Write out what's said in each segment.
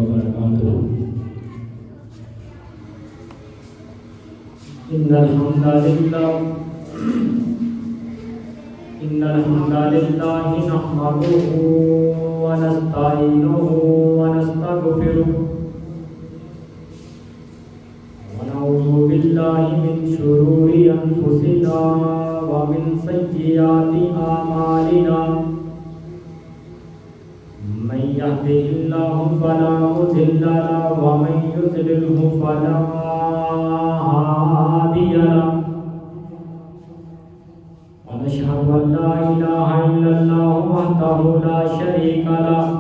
वबरकातुहू। इन्नल हम्दलिल्लाहि नहमदुहु व नस्तईनुहु व नस्तगफिरुहु व नऊज़ु बिल्लाहि मिन शुरूरि अनफुसिना व मिन सय्यिआति आमालिना। मन यहदिहिल्लाहु फला मुज़िल्ल लहु व मन युज़लिल्हु फला हादिय लहु। अशहदु अन ला इलाहा इल्लल्लाहु वहदहु ला शरीका लहु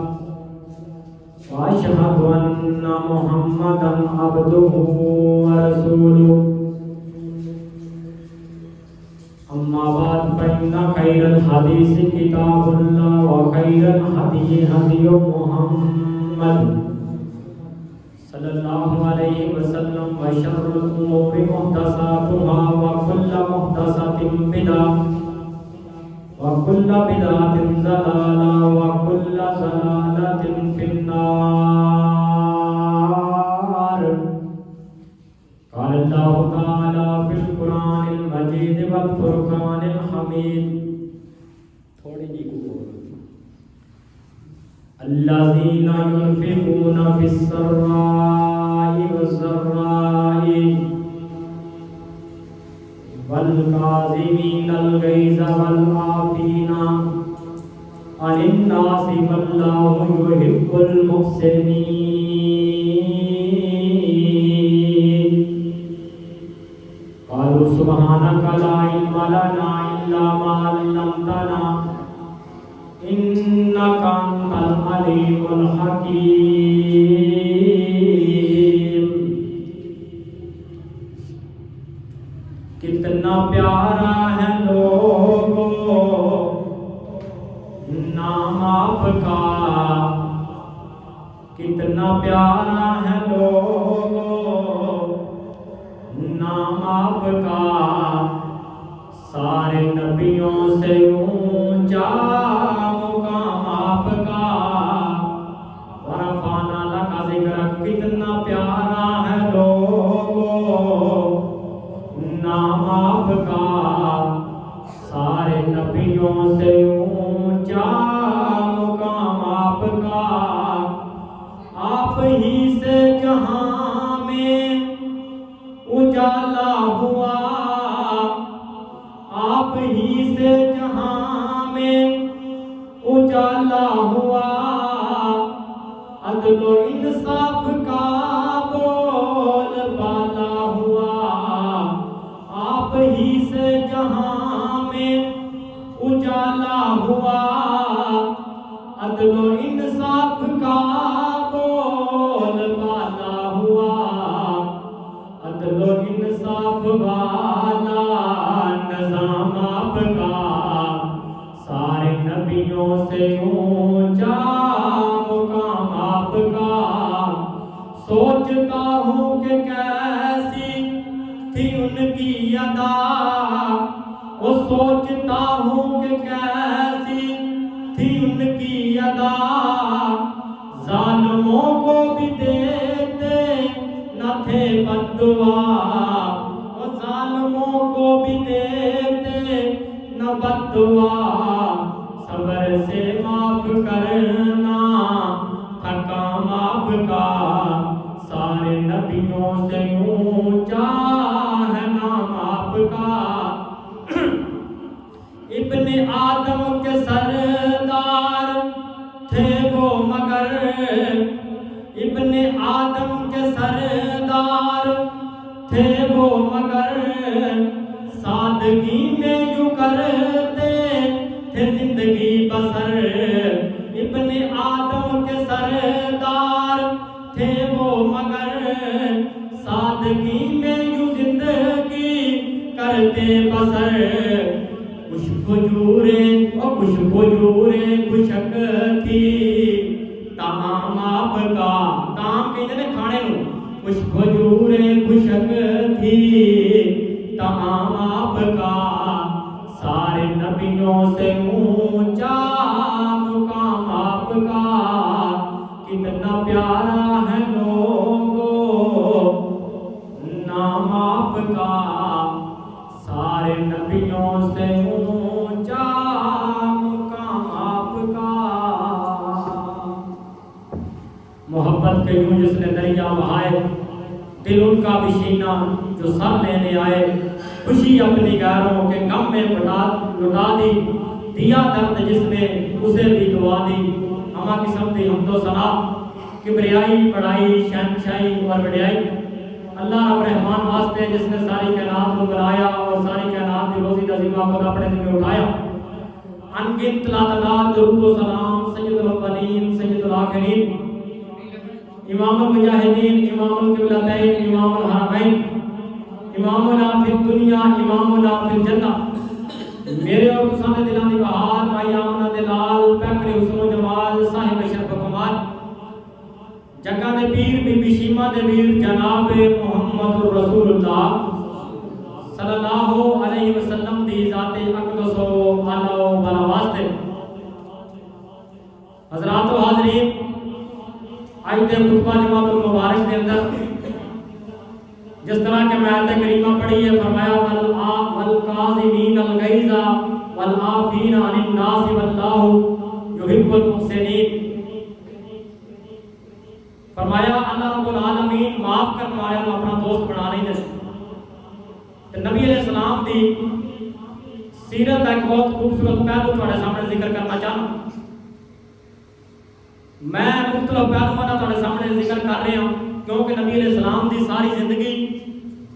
व अशहदु अन्ना मुहम्मदन अब्दुहु व रसूलुहु। अम्मा बाद फइन्न खैरल हदीस किताबुल्लाह व खैरल हदी हदी मुहम्मद सल्लल्लाहु अलैहि वसल्लम व शर्रुल उमूरि मुहदसातुहा व कुल्लु मुहदसतिन बिदअह व कुल्लु बिदअतिन ज़लाला व कुल्लु ज़लालतिन फिन्नार। क़ाल अल्लाहु तआला फ़िल क़ुरानिल मजीद वल फ़ुरक़ानिल हमीद। थोड़ी जी को अल्लज़ीना युनफ़िक़ूना फ़िस्सर्राई वज़्ज़र्राई वल काज़िमीनल गैज़ वल आफ़ीना अनिन नासि वल्लाहु युहिब्बुल मुहसिनीन। क़ालू सुब्हानका ला इल्म लना इल्ला मा अल्लमतना इन्नका अंतल अलीमुल हकीम। कितना प्यारा है लोगों नाम आपका, कितना प्यारा है लोगों नाम आपका। सारे नबियों से ऊंचा मुकाम आपका। वरफ़ाना लका ज़िक्रक, कितना प्यारा है लोगों नाम आपका। सारे नबियों से ऊंचा मुकाम आपका। आप ही से जहां में उजाला हुआ, आप ही से जहां में उजाला हुआ। अदल इंसाफ का बोल बाला हुआ। आप ही से जहां में उजाला हुआ। अदल इंसाफ का बोल बाला हुआ। अदल इंसाफ वाला निज़ाम आपका। सारे नबियों से ऊंचा मुकाम आपका। सोचता हूँ कि कैसी थी उनकी अदा, वो सोचता हूँ कि कैसी थी उनकी अदा। ज़ालिमों को भी देते न थे बद्दुआ, वो ज़ालिमों को भी देते न बद्दुआ। सब्र से माफ करना था काम आपका। सारे नबियों से ऊंचा है नाम आपका। इब्ने आदम के सरदार थे वो मगर, इब्ने आदम के सरदार थे वो मगर। सादगी में यूं करते थे जिंदगी बसर। इब्ने आदम के सरदार थे वो मगर। सादगी में यूं जिंदगी करते बसर। कुछ खुजूरे खुशक थी ताम आपका। ताम कहते ने खाने नूं। कुछ खुजूरे खुशक थी ताम आपका। सारे नबियों से ऊंचा मुकाम आपका। कितना प्यारा मोहब्बत के यूं जिसने दरिया बहाए, दिल उनका भी शीना जो सर लेने आए, खुशी अपनी गैरों के गम में लुटा दी, दिया दर्द जिसने उसे भी दुआ दी। हमा किस्म दी हमदो सना, किबरियाई बड़ाई शहनशाही और वडियाई अल्लाह रब रहमान वास्ते जिसने सारी कायनात को बनाया और सारी कायनात की रोजी नजीमा को अपने जिम्मे उठाया। अनगिनत लातादात दुरूद व सलाम सय्यदुल अव्वलीन सय्यदुल आखिरीन, इमामुल मुजाहिदीन, इमामुल किबलतैन, इमामुल हरमैन, इमामुना फिद दुनिया, इमामुना फिल जन्नह। मेरे और तुसाने दिलां दी बहार भाई आमना दे लाल पैकरे हुस्न जमाल साहिब शरफ कमाल, जगह दे पीर बीबी शीमा दे वीर जनाब मुहम्मदुर रसूलुल्लाह सल्लल्लाहु अलैहि वसल्लम दी जाते अक़दस व आला व बला वास्ते। हज़रात व हाज़रीन, आज दे खुतबा जमातुल मुबारक के अंदर जिस तरह के मैं आयत करीमा पढ़ी है, फरमाया वल काज़िमीन अल गैज़ा वल आफीन अनिन नास वल्लाहु युहिब्बुल मुहसिनीन। फरमाया अल्लाह रब्बुल आलमीन माफ करने वाले को अपना दोस्त बना नहीं दे। तो नबी अलैहि सलाम दी सीरत का एक बहुत खूबसूरत पहलू तुम्हारे सामने जिक्र करना चाहूँ। मैं मुख्तलिफ पहलुओं का तुम्हारे सामने जिक्र कर रहा हूँ क्योंकि नबी अलैहि सलाम दी सारी जिंदगी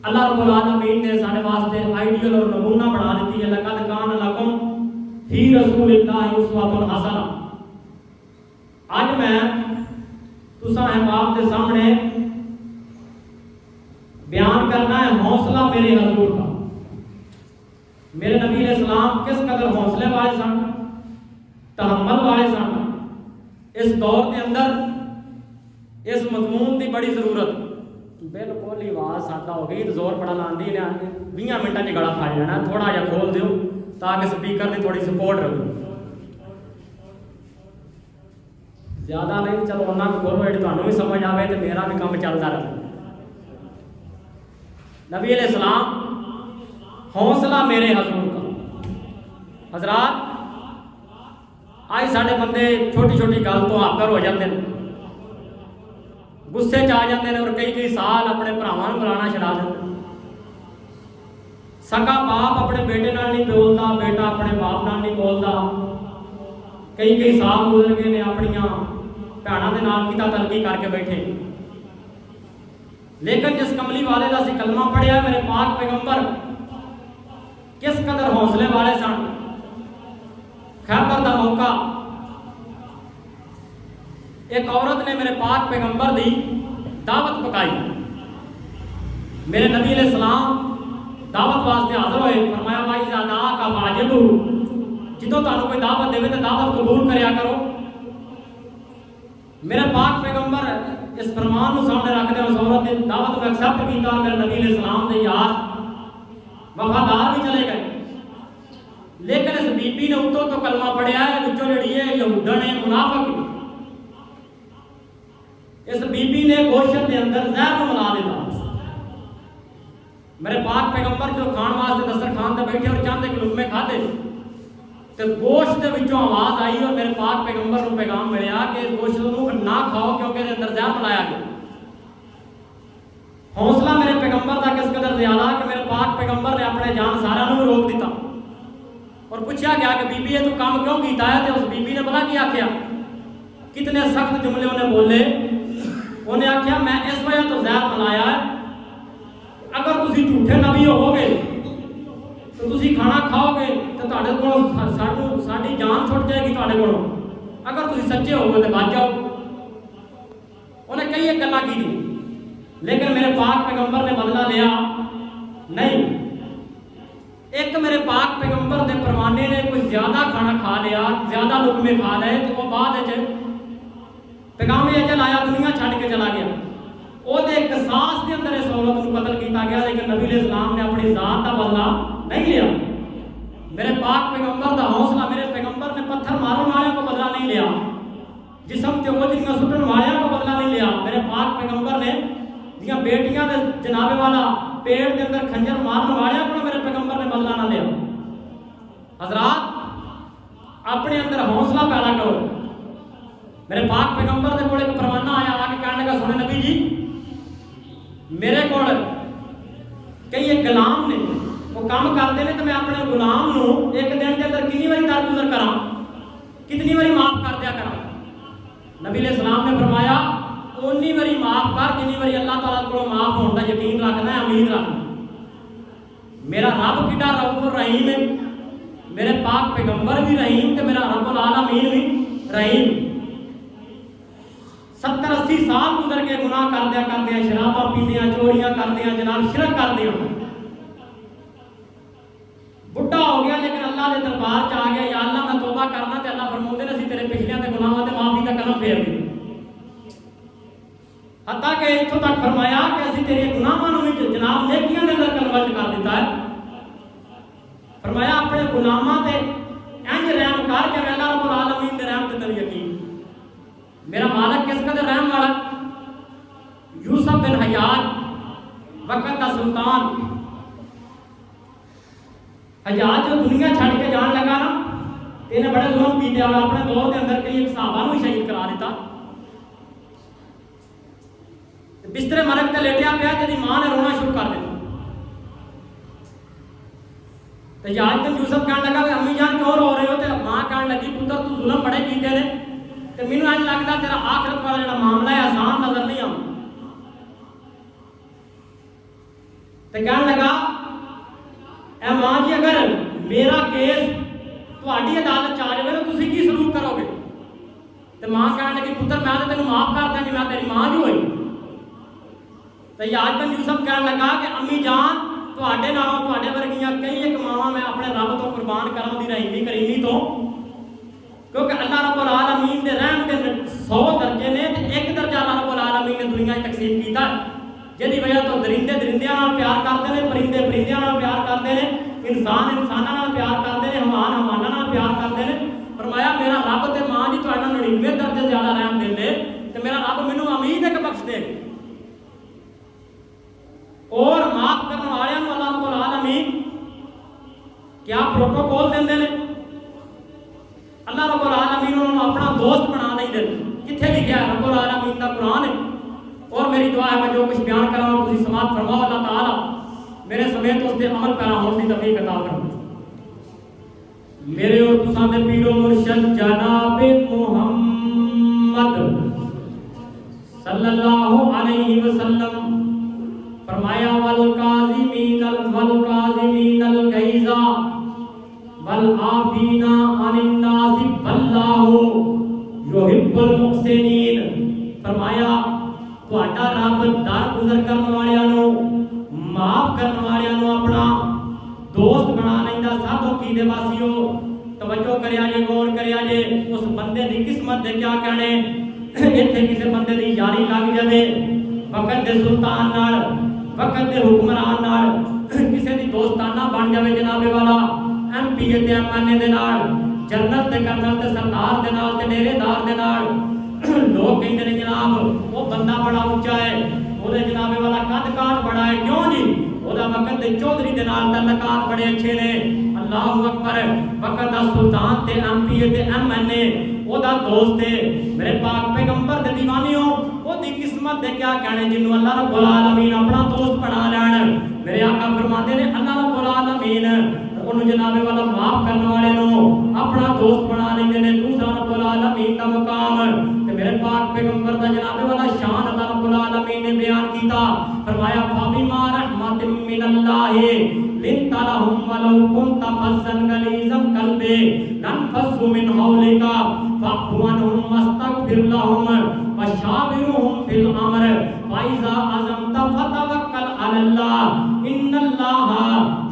अल्लाह रब्बुल आलमीन ने साडे वास्ते आइडियल और नमूना बना दी है। लक़द कान लकुम फी रसूलिल्लाहि उस्वतुन हसना। आज मैं तुसा अहबाब के सामने बयान करना है हौसला मेरे हजूर का। मेरे नबी अलैहि सलाम किस कदर हौसले वाले सन, तहम्मुल वाले सन। इस दौर के अंदर इस मजमून की बड़ी जरूरत। बिल्कुल ही आवाज सादा हो गई तो जोर बड़ा लांदी ने 20 मिनटा च गला खा जाना। थोड़ा जहा खोल दो ताकि स्पीकर की थोड़ी सपोर्ट रहे। ज्यादा नहीं, चलो उन्होंने खोलो जी तुहानू भी समझ आवे तो मेरा भी काम चलता रहे। नबी अलैहि सलाम हौसला मेरे हजूर का। हजरात, आज साढ़े बंदे छोटी छोटी गल तो हाकर हो जाते हैं, गुस्से च आ जाते हैं और कई कई साल अपने भरावां नूं बुलाना छड़ा देते। सगा बाप अपने बेटे नाल नहीं बोलता, बेटा अपने बाप नाल नहीं बोलता। कई कई साल गुजर गए ने अपनियां भैणों के नाल किता तलकी करके बैठे। लेकिन जिस कमली वाले का असीं कलमा पढ़िया, मेरे पाक पैगंबर किस कदर हौसले वाले सन। खैबर का मौका एक औरत ने मेरे पाक पैगंबर की दावत पकाई। मेरे नबी अलैहि सलाम दावत वास्ते हाजिर होए। फरमाया भाई ज़ादा का वाजिबु, जिदों तुहानू कोई दावत देवे तो दावत कबूल करया करो। मेरे पाक पैगंबर इस फरमान को सामने रखते उस औरत ने दावत को एक्सेप्ट किया। मेरे नबी अलैहि सलाम के यार वफादार भी चले गए। लेकिन इस बीबी ने उत्तों तो कलमा पढ़िया है, विचों जिहड़ी है यहूदन है, मुनाफिक। इस बीबी ने गोश्त के अंदर जहर को मिला दिया। मेरे पाक पैगंबर जो खान वास्ते दस्तरखान पर बैठे और चाहते कि लुकमे खाते तो गोश्त के विचों आवाज आई और मेरे पाक पैगंबर को पैगाम मिलया कि गोश्त को ना खाओ क्योंकि इसके अंदर जहर मिलाया गया। हौसला मेरे पैगंबर का किस कदर ज्यादा कि मेरे पाक पैगंबर ने अपने जान सारा को रोक दिता और पूछा गया कि बीबी ये तू काम क्यों किया है। तो उस बीबी ने पता की आख्या, कितने सख्त जुमले उन्हें बोले। उन्हें आख्या मैं इस वजह तो जहर मिलाया है, अगर तुम झूठे नबी होवोगे तो तुम खाना खाओगे तो तुहाडे कोलों साडी जान छुट जाएगी तुहाडे कोलों, अगर तुम सच्चे होवोगे तो बच जाओ। उन्हें कई एक गल्लां की, लेकिन मेरे पाक पैगंबर ने बदला लिया नहीं। एक मेरे पाक पैगंबर ने परवाने ने कोई ज्यादा खाना खा लिया, ज्यादा लुकमे खा लिए तो वह बाद पैगाम अजल आया, दुनिया छड़ के चला गया। ओदे कसास के अंदर इस औरत को कत्ल किया गया। लेकिन नबी अलैहि सलाम ने अपनी जात का बदला नहीं लिया। मेरे पाक पैगंबर का हौसला, मेरे पैगंबर ने पत्थर मारने वाले को बदला नहीं लिया, जिसम ते ओजरियां सुटन वाले को बदला नहीं लिया। मेरे पाक पैगंबर ने जियां बेटियां दे जनाबे वाला पेड़ के अंदर खंजर मारने वाले को मेरे पैगंबर ने बदला ना लिया। हजरात, अपने अंदर हौसला पैदा करो। मेरे पाक पैगंबर के कोल एक परवाना आया, आके कहने लगा सुने नबी जी, मेरे कोल कई एक गुलाम ने, वो काम करते हैं, तो मैं अपने गुलाम नूं एक दिन के अंदर कितनी बारी दरगुजर करा, कितनी बारी माफ कर दिया करा। नबी अलैहिस्सलाम ने फरमाया उन्नी बारी माफ कर जितनी बारी अल्लाह ताला को माफ होने का यकीन रखना है, उम्मीद रखना। मेरा रब कितना रऊफ रहीम है, मेरे पाक पैगंबर भी रहीम, तो मेरा रब्बुल आलमीन भी रहीम। 70-80 साल गुजर के गुनाह कर दिया शराबा पींदे, चोरियां करते, जनाब शिरक करते, बुढ़ा हो गया लेकिन अल्लाह के दरबार च आ गया, या अल्लाह मैं तौबा करना, तो अल्लाह फरमाते ने असीं तेरे पिछलियां ते गुनाहां ते माफी का कलम फेर दी। हत्ता कि इत्थों तक फरमाया कि असीं तेरे गुनाहां नूं भी जनाब नेकियां दे अंदर कन्वर्ट कर दिता है। फरमाया अपने गुलामां ते इंज रहम कर के अल्लाह रब्बुल आलमीन दे रहम ते तेरे यकीन। मेरा मालिक किस कदर रहम वाला, यूसुफ बिन हज्जाज वक्त का सुल्तान हज्जाज जो दुनिया छड़ के जान लगा ना, इन्हें बड़े जुल्म कीते और अपने दौर के अंदर कई सहाबा नूं शहीद करा दिता। बिस्तरे मरग ते लेटिया पिया, तेरी मां ने रोना शुरू कर दिया। हज्जाज बिन यूसुफ कहने लगा अम्मी जान क्यों रो रहे हो, तो मां कहने लगी पुत्र तू जुल्म बड़े कीते ने, तो मैनूं इंज लगदा तेरा आखिरत वाला जिहड़ा मामला है आसान नजर नहीं आउंदा। तो कहने लगा ए मां जी अगर मेरा केस तुहाडी अदालत च आ जावे तो तुसीं की सलूक करोगे। तो मां कहने लगी पुत्र मैं तो तेनों माफ कर दी, मैं तेरी मां जो होई। तो हज्जाज बिन यूसुफ कहने लगा कि अम्मी जान तुहाडे नालों तुहाडे वर्गियां कई एक मावां मैं अपने रब तो कुर्बान करां दी रहीमी करीमी तो, क्योंकि अल्लाह रब्बुल आलमीन दे रहम दे 100 दर्जे ने, ते एक दर्जा अल्लाह रब्बुल आलमीन ने दुनिया तकसीम कीता, जिहदी वजह तो दरिंदे दरिंदियां नाल प्यार करते हैं, परिंदे परिंदियां नाल प्यार करते हैं, इंसान इंसानां नाल प्यार करते हैं, हमान हमानां नाल प्यार करते हैं। फरमाया मेरा रब ते मां जी तुहाडे 99 दर्जे ज़्यादा रहम देंदे, ते मेरा रब मैनूं उम्मीद है कि बख्श दे। और माफ करने वाले अल्लाह रब्बुल आलमीन क्या प्रोटोकॉल देंदे ने, अल्लाह रब्बुल आलमीन उन्होंने अपना दोस्त बना नहीं देते, किथे लिखा है रब्बुल आलमीन का कुरान है। और मेरी दुआ है मैं जो कुछ बयान कर रहा हूँ तुसीं समाअत फरमाओ, अल्लाह ताला मेरे समेत उस ते अमल पैरा होने की तौफीक अता फरमाए। मेरे और तुसां दे पीरो मुर्शिद जनाब मुहम्मद सल्लल्लाहु अलैहि वसल्लम फरमाया वल काज़िमीनल गैज़ा वल आफीना अनिन नास वल्लाहु युहिब्बुल मुहसिनीन। फरमाया तुहाडा रब दरगुजर करने वालियां नूं, माफ करने वालियां नूं अपना दोस्त बना लैंदा। साधो की दे वासियो तवज्जो करिया जे, गौर करिया जे, उस बंदे दी किस्मत दे क्या कहने। इत्थे किसी बंदे दी यारी लग जावे वक्त दे सुल्तान नाल, वक्त दे हुक्मरान नाल, किसी दी दोस्ताना बन जावे जनाबे वाला MP ते MNA दे नाल, जनरल ते कर्नल ते सरदार दे नाल ते डेरेदार दे नाल। लोग कहते हैं जनाब वो बंदा बड़ा उच्चा है, ओदे जनाबे वाला कद काठ बड़ा है, क्यों जी ओदा वक्त दे चौधरी दे नाल तल्लकात बड़े अच्छे ने। अल्लाहु अकबर, वक्त दा सुल्तान ते MP ते MNA ओदा दोस्त है। मेरे पाक पैगंबर दे दीवानियों ओदी किस्मत दे क्या कहने जिन्हों अल्लाह रब्बुल आलमीन अपना दोस्त बना लैन। मेरे आका फरमाते ने अल्लाह रब्बुल आलमीन उन्होंने जनाबे वाला माफ करने वाले नो अपना दोस्त बना लेंगे ने। दूसरा रब्बुल आलमीन का मुकाम ते मेरे पाक पैगंबर दा जनाबे वाला शान अल्लाह रब्बुल आलमीन ने बयान कीता। फरमाया फाबिमा रहमतिन मिनल्लाहि लिंता लहुम वलौ कुंता फज़्ज़न गलीज़ल क़ल्बि लनफ़ज़्ज़ु मिन हौलिका फ़अफ़ु अन्हुम वस्तग़फ़िर लहुम वशाविरहुम फिल अम्र फ़इज़ा अज़मता फ़तवक्कल अलल्लाह इन्नल्लाहा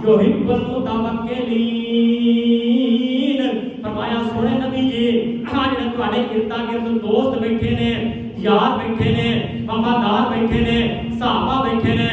युहिब्बुल मुतवक्किलीन। फरमाया सुने नबी जी आज जेड़े तुहाडे इर्दा गिर्द दोस्त बैठे ने, यार बैठे ने, वफादार बैठे ने, सहाबा बैठे ने,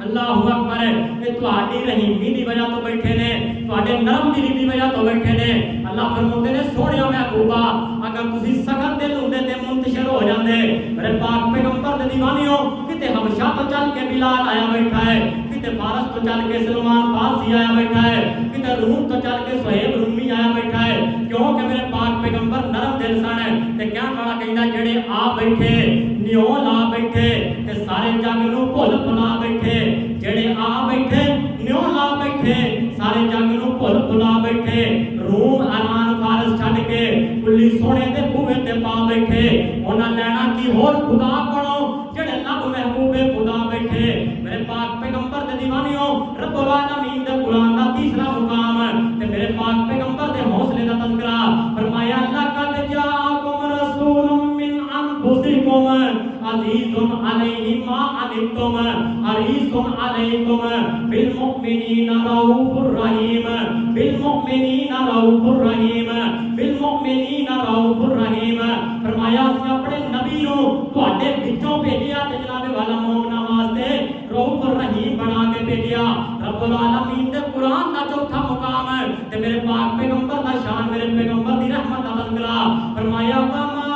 अल्लाहु अकबर, ये तुहाडी रहीमी दी वजह तो बैठे ने, तुहाडे नरम दिली दी वजह तो बैठे ने। अल्लाह फरमाते ने सोहणिया महबूबा अगर तुसी सख्त दिल हुंदे ते मुंतशिर हो जांदे। मेरे पाक पैगंबर दे दीवानियों किते हबशा तो चल के बिलाल आया बैठा है, किते फारस तो चल के सलमान फारसी आया बैठा है, किते रूम तो चल के सुहेब रूमी आया बैठा है। क्योंकि मेरे पाक पैगंबर पैगंबर नरम दिल सन ते कहण वाला कहंदा जेड़े आ बैठे न्यो ला बैठे ते सारे जग नूं भुल भुला बैठे, जेड़े आ बैठे न्यो ला बैठे सारे जग नूं भुल भुला बैठे, रूम ईरान फारस छड्ड के कुल्ली सोने दे बूहे ते पा बैठे, उन्हां लैना की होर खुदा कोलों जेड़े लब महबूबे खुदा बैठे। मेरे पाक पैगंबर दे दीवानियों रब्बुल आलमीन दे कुरान दा तीसरा मुकाम ते मेरे पाक पैगंबर दे हौसले दा तज़किरा फरमाया लक़द जाअकुम रसूलुम मिन अनफुसिकुम अज़ीज़ुन अलैहि मा अनित्तुम हरीसुन अलैकुम बिल मुमिनीना रऊफुर रहीम, बिल मुमिनीना रऊफुर रहीम, बिल मुमिनीना रऊफुर रहीम। फरमाया असीं अपने नबी नूं तुहाडे विचों भेजिया ते जनाबे वाला मोमिनां वास्ते रऊफुर रहीम बना के भेजिया। रब्बुल आलमीन दे कुरान दा चौथा मुकाम ते मेरे पाक पैगंबर दा शान, मेरे पैगंबर दी रहमत दा तज़किरा फरमाया वमा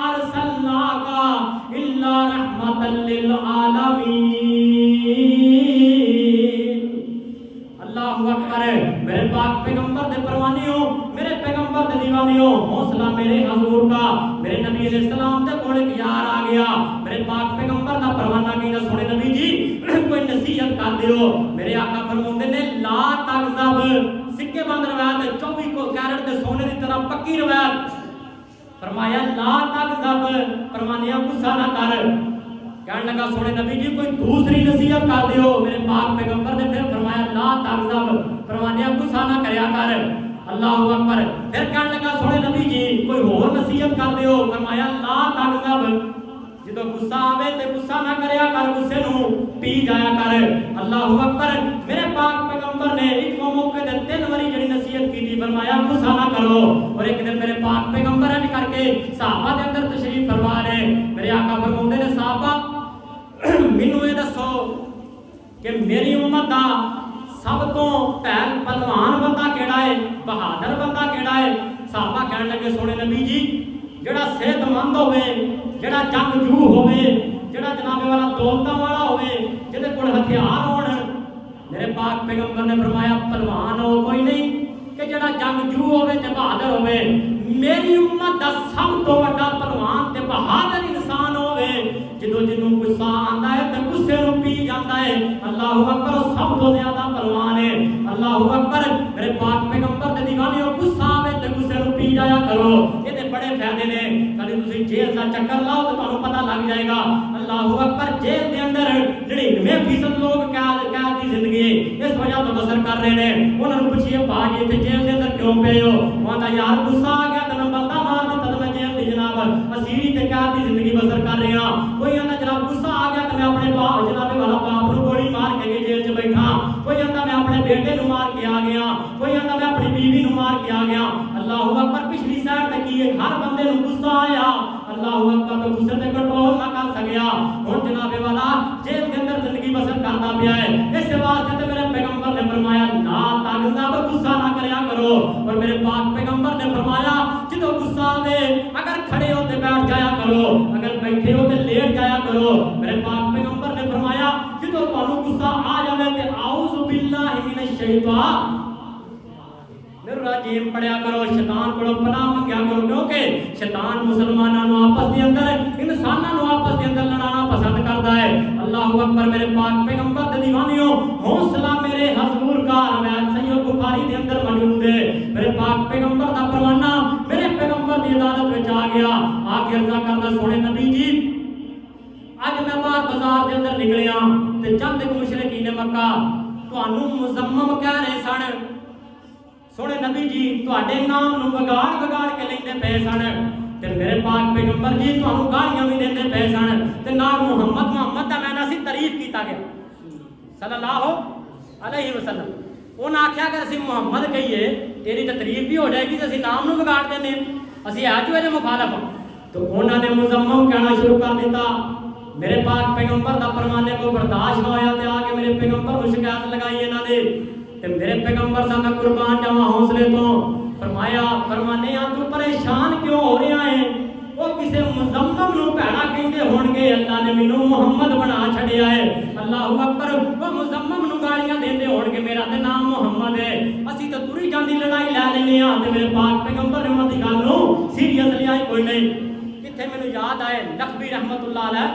अरसलनाका इल्ला रहमतल लिल आलमीन। अल्लाहु अकबर। मेरे पाक पैगंबर दे परवानियों, मेरे पैगंबर दे दीवानियों, हौसला मेरे हजूर का, मेरे नबी अलैहिस्सलाम दे कोल एक यार आ गया। मेरे पाक पैगंबर दा परवाना कहंदा सोने नबी जी कोई नसीहत कर दियो। मेरे आका फरमाउंदे ने ला तगज़ब, सिक्के बंद रवायत 24 को कैरेट दे सोने की तरह पक्की रवायत। फरमाया ला तगज़ब, परवानिया गुस्सा ना कर। कहने लगा सोने नबी जी कोई दूसरी नसीहत कर दियो। मेरे पाक पैगंबर ने फिर फरमाया ला तगज़ब, परवानिया गुस्सा ना करया कर। अल्लाहु अकबर। फिर कहने लगा सोने नबी जी कोई और नसीहत कर दियो। फरमाया ला तगज़ब, जो गुस्सा आवे ते गुस्सा ना करया कर, गुस्से नूं पी जाया कर। अल्लाहु अकबर। मेरे पाक पैगंबर ने एक मौके ते 3 बारी जड़ी नसीहत की थी, फरमाया गुस्सा ना करो। और एक दिन मेरे पाक पैगंबर ने करके सहाबा दे अंदर तशरीफ फरमा ले। मेरे आका फरमाउंदे ने सहाबा मैनू ये दसो कि मेरी उम्मत दा सब तो पहलवान बंदा केड़ा है, बहादुर बंदा केड़ा है। सहाबा कहने लगे सोने नबी जी जेड़ा सेहतमंद होवे, जेड़ा जंगजू होवे, जेड़ा जनाबे वाला दौलतां वाला होवे, जिहदे कोल हथियार होण। मेरे पाक पैगंबर ने फरमाया पहलवान हो कोई नहीं कि जेड़ा जंगजू होवे ते बहादुर होवे। मेरी उम्मत दा सब तो वड्डा पहलवान ते बहादुर इंसान होवे जिदों जिन्नू गुस्सा आंदा है ते गुस्से नूं पी जांदा है। अल्लाहु अकबर। सब तो ज्यादा पहलवान है। अल्लाहु अकबर। मेरे पाक पैगंबर दे दीवानियों गुस्सा आवे ते गुस्से नूं पी जाया करो। ਇਹਦੇ बड़े फायदे ने। कभी तुसीं जेल दा चक्कर लाओ तो तुहानूं पता लग जाएगा। अल्लाहु अकबर। जेल दे अंदर 99% लोग कैद दी जिंदगी इस वजह तो बसर कर रहे हैं। उन्हां नूं पुछिए भाजी इत्थे जेल दे अंदर क्यों पे हो? कहंदा यार गुस्सा आ गया ते मैं बंदा मार दित्ता ते मैं जेल दी जनाब असीरी ते कैद दी जिंदगी बसर कर रहे हां। कोई कहंदा जनाब गुस्सा आ गया ते मैं अपने बाप जनाबे वाला बाप नूं गोली मार के जेल च बैठा। कोई कहंदा मैं अपने बेटे नूं मार के आ गया। कोई कहंदा मैं अपनी बीवी नूं मार के आ गया। अल्लाहु अकबर। पिछली साइड ते की हर बंदे नूं गुस्सा आया। अल्लाहु अकबर। तो गुस्से ते कंट्रोल ना कर सकिया। हुण जनाबे वाला जेल के अंदर जिंदगी बसर करता पिया है। इस वास्ते ते मेरे पैगंबर ने फरमाया ला तगज़ब, गुस्सा ना करया करो। और मेरे पाक पैगंबर ने फरमाया जिदों गुस्सा आवे अगर खड़े हो ते बैठ जाया करो, अगर बैठे हो ते लेट जाया करो। मेरे पाक पैगंबर ने फरमाया जिदों तुहानूं गुस्सा आ जावे ते आऊज़ु बिल्लाहि मिनश शैतान रजीम पढ़िया करो, शैतान को पनाह मंगया करो। क्योंकि शैतान मुसलमानों को आपस के अंदर, इंसानों को आपस के अंदर लड़ाना पसंद करता है। अल्लाहु अकबर। मेरे पाक पैगंबर दे दीवानियों हौसला मेरे हजूर का रवायत सहीह बुखारी के अंदर मौजूद है। मेरे पाक पैगंबर दा परवाना मेरे पैगंबर की अदालत में आ गया। आके अर्ज़ा करदा सोने नबी जी अज मैं बाहर बाजार के अंदर निकलिया ते चंद एक मुशरिकीन मक्का तुहानूं मुज़म्मम कह रहे सन। सोने नबी जी तुहाडे नाम नूं विगाड़ के लैंदे पे सन ते मेरे पाक पैगंबर जी तुहानूं गालियां भी देंदे पे सन ते नाम मुहम्मद दा मैना सी तारीफ कीता गया सल्लल्लाहु अलैहि वसल्लम। उन्हें आख्या अगर असीं मुहम्मद कहिए तेरी तो तारीफ भी हो जाएगी तो असीं नाम नूं विगाड़ देने, असीं है जो इहदे मुखालफ। तो उन्होंने मुज़म्मम कहना शुरू कर दिता। मेरे पाक पैगंबर दा फरमाने को बर्दाश्त ना होया ते आके मेरे पैगंबर नूं शिकायत लगाई इन्हां दे ते मेरे पैगंबर दा मैं कुर्बान जावां हौसले तो। फरमाया फरमाने आ तू परेशान क्यों हो रहा है? वो किसी मुज़म्मम नूं भैड़ा कहंदे होणगे अल्लाह ने मैनू मुहम्मद बना छड़िया है। अल्लाहू अकबर। वो मुजम्मम नू गालियां देंदे होणगे मेरा ते नाम मुहम्मद है, असी तो तुरी जांदी लड़ाई लै लैने आ ते मेरे पाक पैगंबर ने उन्हां दी गल नू सीरियस लिया ही कोई नहीं। किथे मैनू याद आए नकवी रहमतुल्लाह अलैह,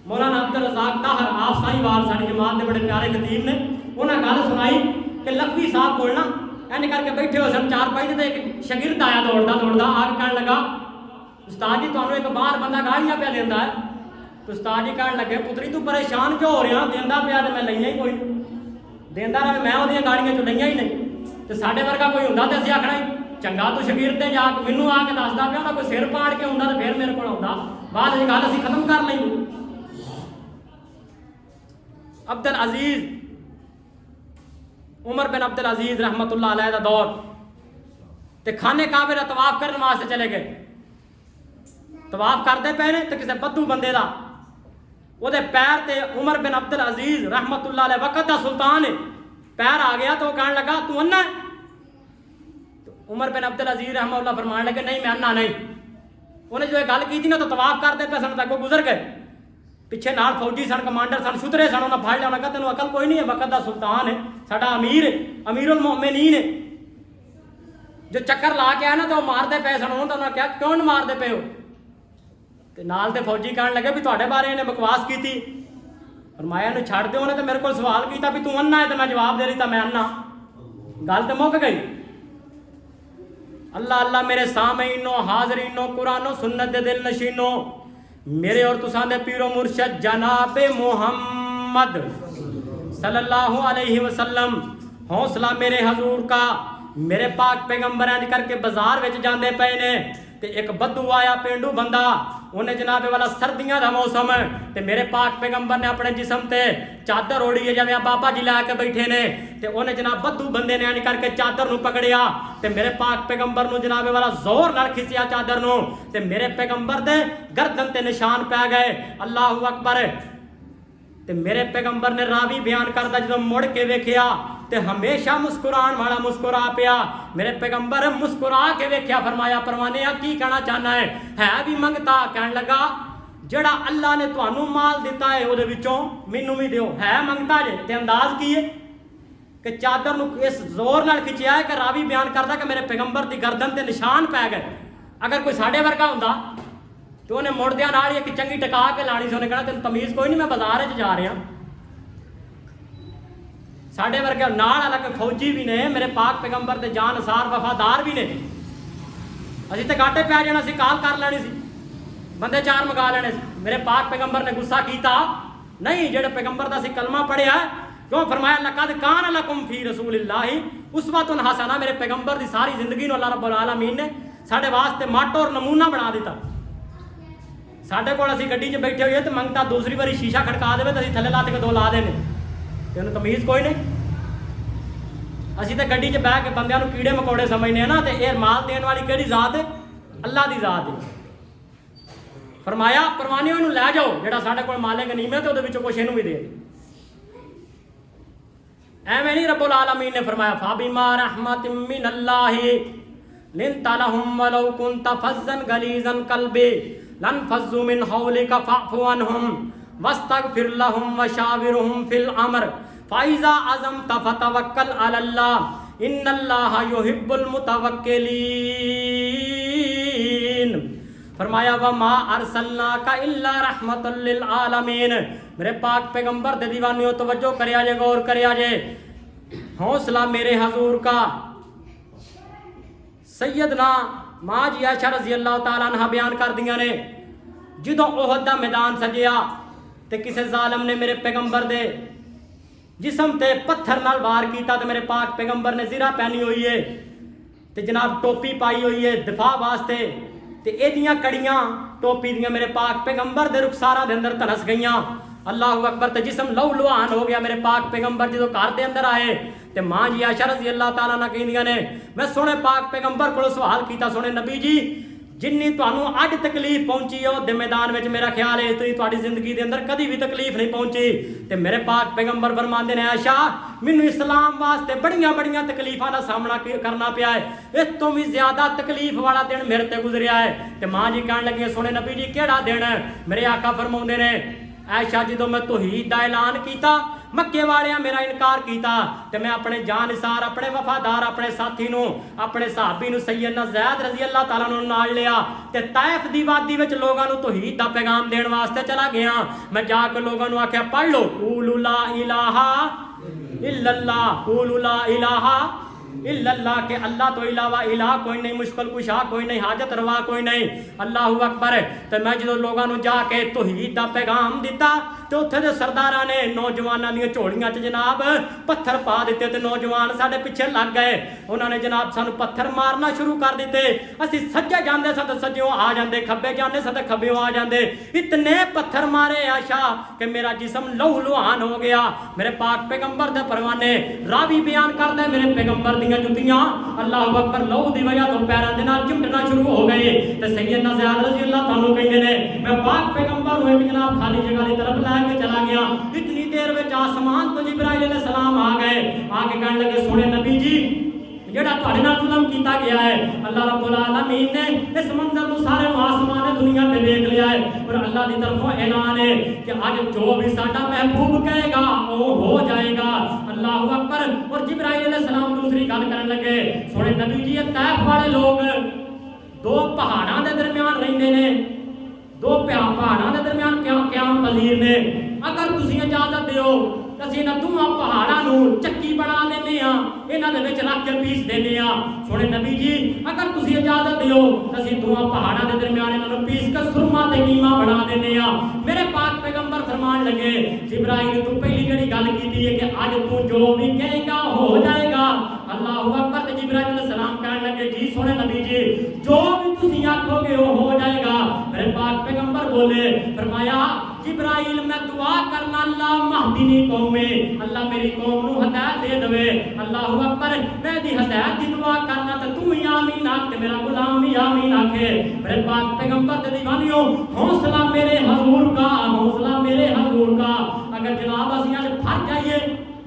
मौलाना अब्दुल रज़ाक ताहर आप साहिवाल साडी जमात के बड़े प्यारे खतीब ने, उन्हें गल सुनाई कि लखवी साहब कोल ना इंज करके बैठे हो सन चार पाई ते एक शागिर्द आया दौड़दा दौड़दा आके कहन लगा उस्ताद जी तुहानू एक बाहर बंदा गालियां पिया देंदा है। तो उस्ताद जी कहन लगे पुत्री तू परेशान क्यों हो रहा, देंदा पिया ते मैं लईयां ही कोई देंदा रहा, मैं ओहदियां गालियां चों लईयां ही नहीं। ते साडे वर्गा कोई हुंदा ते असीं आखना चंगा तू शागिर्द ते जा मैनू आके दसदा पिया, ना कोई सिर पाड़ के हुंदा ते फिर मेरे कोल आउंदा, बाद च गल असीं खत्म कर लईंदे। अब्दुल अजीज उमर बिन अब्दुल अजीज रहमतुल्लाह अलैह दा दौर ते खाने काबे दा तवाफ करने वास्ते चले गए। तवाफ करते पे ने तो किसी बद्दू बंदे दा ओहदे पैर ते उमर बिन अब्दुल अजीज रहमतुल्लाह अलैह वक्त दा सुल्तान है पैर आ गया तो कहने लगा तू अन्ना है? तो उमर बिन अब्दुल अजीज रहमतुल्लाह फरमान लगे नहीं मैं अन्ना नहीं। उन्हें जो गल की थी ना तो तवाफ करते पे सन तक गुजर गए, पिछे नाल फौजी सन कमांडर सन छुतरे सन, उन्हें फड़ लिया, उन्हें कहा तेनों अकल कोई नहीं है, वक्त दा सुल्तान है साडा अमीर है अमीरुल मोमिनीन है, जो चक्कर ला के आया ना तो मारते पे सन, उन्होंने कहा क्यों मारते पे हो? ते नाल ते फौजी कहने लगे भी तुहाडे बारे इन्हें बकवास की थी, फरमाया इन्हूं छड्ड दो, उन्हें तो मेरे को सवाल किया भी तू अन्ना है तो मैं जवाब दे रही था मैं अन्ना, गल तो मुक गई। अल्लाह अल्लाह मेरे सामईनो हाजरीनो कुरानो सुन्नत दे दिल नशीनो, मेरे और तुसां दे पीरो मुर्शद जनाबे मुहम्मद सल्लल्लाहु अलैहि वसल्लम, हौसला मेरे हजूर का, मेरे पाक पैगंबर इंज करके बाजार विच जांदे पे ने ते एक बद्दू आया पेंडू बंदा, उन्हें जनाबे वाला सर्दियां का मौसम है ते मेरे पाक पैगंबर ने अपने जिसम ते चादर ओढ़ी है जिवें बाबा जी लैके बैठे ने, ते उन्हें जनाब बद्दू बंदे ने इंज करके चादर नूं पकड़िया ते मेरे पाक पैगंबर नूं जनाबे वाला जोर नाल खिंचिया चादर नूं ते मेरे पैगंबर दे गर्दन ते निशान पै गए। अल्लाहू अकबर। ते मेरे पैगंबर ने रावी बयान करदा जदों मुड़ के वेखिया ते हमेशा मुस्कुराण वाला मुस्कुरा पिया, मेरे पैगंबर मुस्कुरा के वेख्या, फरमाया परवाने की कहना चाहना है भी मंगता, कहने लगा जड़ा अल्लाह ने तुहानू माल दिता है उहदे विचों मैनू भी दिओ, है मंगता जे ते अंदाज की है कि चादर नूं इस जोर नाल खिंचिया है कि रावी बयान करदा कि मेरे पैगंबर दी गर्दन ते निशान पै गए। अगर कोई साडे वर्गा हुंदा तो उन्हें मुड़दियां नाल ही एक चंगी टका के लानी सी, उन्हें कहना तेन तमीज़ कोई नहीं मैं बाजार च जा रहा। साढ़े वर्गे नाल अलग फौजी भी ने, मेरे पाक पैगंबर के जानसार वफादार भी ने, असी तो घाटे पै जाना सी, काल कर लैनी सी, बंदे चार मंगा लेने। मेरे पाक पैगंबर ने गुस्सा किया नहीं, जेड़े पैगंबर का कलमा पढ़िया क्यों, फरमाया लक़द कान लकुम फी रसूलिल्लाहि उस्वतुन हसना, मेरे पैगंबर की सारी जिंदगी अल्लाह रब्बुल आलमीन ने साढ़े वास्ते माटो और नमूना बना दिता। साढ़े को असी गड्डी च बैठे हुए तो मंगता दूसरी बारी शीशा खड़का दे तो असी थले लाते के दो ला देने, तेन तमीज़ कोई नहीं। असी तो गड्डी च बह के बंदियां नूं कीड़े मकोड़े समझने ना, तो यह माल देने वाली किहड़ी जात है? अल्लाह की जात है। फरमाया परवाने इहनूं लै जाओ जिहड़ा साडे कोल माले गनीमत है, उहदे विचों कुछ इहनूं भी दे। एवें नहीं रब्बुल आलमीन ने फरमाया फाबिमा रहमतिम मिनल्लाहि लिंता लहुम वलौ कुंता फज़्ज़न गलीज़न क़ल्बि लन फज़्ज़ू मिन हौलिका फ़अफ़ु अन्हुम वस्तग़फ़िर लहुम वशाविरहुम फ़िल अम्र फ़इज़ा अज़मत फ़तवक्कल अलल्लाह इन्नल्लाहा युहिब्बुल मुतवक्किलीन। फरमाया वमा अरसलनाका इल्ला रहमतल लिल आलमीन, मेरे पाक पैगंबर दे दीवानियों तवज्जो करया जे, गौर करया जे, हौसला मेरे हजूर का। सैयदना माँ जी आयशा रज़ी अल्लाह तआला अन्हा बयान कर दिया ने जदों ओहद दा मैदान सजिया ते किसी जालिम ने मेरे पैगंबर दे जिसम ते पत्थर नाल वार किया, तो मेरे पाक पैगंबर ने ज़िरा पहनी हुई है ते जनाब टोपी पाई हुई है दिफा वास्ते, ते एदियां कड़ियां टोपी दियां मेरे पाक पैगंबर दे रुखसारा दे अंदर धनस गईयां। अल्लाहू अकबर। ते जिसम लहू लुहान हो गया। मेरे पाक पैगंबर जो घर के अंदर आए तो माँ जी आयशा रज़ी अल्लाह तआला अन्हा कहंदियां ने मैं सोने पाक पैगंबर को सवाल किया, सोने नबी जी जिन्नी तुहानू अज तकलीफ पहुंची है उहदे मैदान में मेरा ख्याल है तुहाडी जिंदगी के अंदर कभी भी तकलीफ नहीं पहुंची। तो मेरे पाक पैगंबर फरमांदे ने आयशा मैनू इस्लाम वास्ते बड़ियां बड़ियां तकलीफां दा सामना करना पिया है, इस तो भी ज्यादा तकलीफ वाला दिन मेरे ते गुजरिया है। तो मां जी कहन लगी सोने नबी जी केड़ा दिन है? मेरे आका फरमाउंदे ने आयशा जो मैं तौहीद दा ऐलान किया मक्के वालियां मेरा इनकार किया तो मैं अपने जानसार अपने वफादार अपने साथी नू अपने सहाबी नू सैयदना ज़ैद रज़ी अल्लाह ताला नू नाल लिया ते ताइफ दी वादी विच लोगां नू तौहीद दा पैगाम देण वास्ते चला गया। मैं जाके लोगां नू आख्या पढ़ लो कूलू ला इलाहा इल्लल्लाह कूलू ला इलाहा इल्लल्लाह के अल्लाह तो इलावा इलाह कोई नहीं, मुश्किल कुशा कोई नहीं, हाजत रवा कोई नहीं, अल्लाहु अकबर। तो मैं जो लोगों को जाके तौहीद दा पैगाम दिता तो उत्थे दे सरदारां ने नौजवानों दी झोलियां च जनाब पत्थर पा दिते ते नौजवान साडे पिछे लग गए। उन्होंने जनाब सानू पत्थर मारना शुरू कर दिते। असीं सज्जे जांदे सा ते सज्जों आ जांदे, खब्बे जांदे सा ते खब्बेों आ जांदे। इतने पत्थर मारे आशा कि मेरा जिस्म लहू लुहान हो गया। मेरे पाक पैगंबर दे परवाने रावी बयान करदे मेरे पैगंबर दियां जुतियां अल्लाहु अकबर लहू दी वजह तो पैरां दे नाल चिमटना शुरू हो गए। ते सैयदना ज़ियाद रज़ी अल्लाह ताला कहंदे ने मैं पाक पैगंबर नूं एक जनाब खाली जगह दी तरफ के चला गया। इतनी देर में आसमान तो जिब्राइल अलैहिस्सलाम आ गए। आके कहने लगे सोने नबी जी जेड़ा तुहाडे नाल जुल्म कीता गया है अल्लाह रब्बुल आलमीन ने इस मंजर नूं सारे आसमान ने दुनिया ते देख लिया है और अल्लाह दी तरफों ऐलान है कि आज जो भी साडा महबूब कहेगा वो हो जाएगा। अल्लाहु अकबर। और जिब्राइल अलैहिस्सलाम दूसरी गल करन लगे सोने नबी जी तैफ वाले लोग दो पहाड़ां दे दरमियान रहिंदे ने, दो पहाड़ां दे दरमियान क्याम पजीर ने। अगर तुसीं इजाजत दिओ असीं इन्हां दोवां पहाड़ां नूं चक्की बना देने आ, इन्हां दे विच रख के पीस देने आ। सोने नबी जी अगर तुसीं इजाजत दिओ असीं दोवां पहाड़ां दे दरमियान इन्हां नूं पीस के सुरमा ते कीमा बना देने आ। मेरे पाक पैगंबर फरमान लगे जिब्राइल तू पहली जेहड़ी गल कीती है कि अज तू जो भी कहेगा हो जाएगा। अल्लाहु अकबर। ते जिब्राइल अलैहिस्सलाम कहने लगे जी सोने नबी जी जो भी तुसीं आखोगे वो हो जाएगा। मेरे पाक पैगंबर बोले फरमाया जिब्राइल मैं दुआ करना अल्लाह महदीनी कौम में अल्लाह मेरी कौम नूं हिदायत दे देवे। अल्लाहु अकबर। मैं दी हिदायत दी दुआ करना ते तू ही आमीन आख ते मेरा गुलाम भी आमीन आखे। मेरे पाक पैगंबर दे दीवानियों हौसला मेरे हजूर का, हौसला मेरे हजूर का। अगर जनाब असीं अज फर जाइए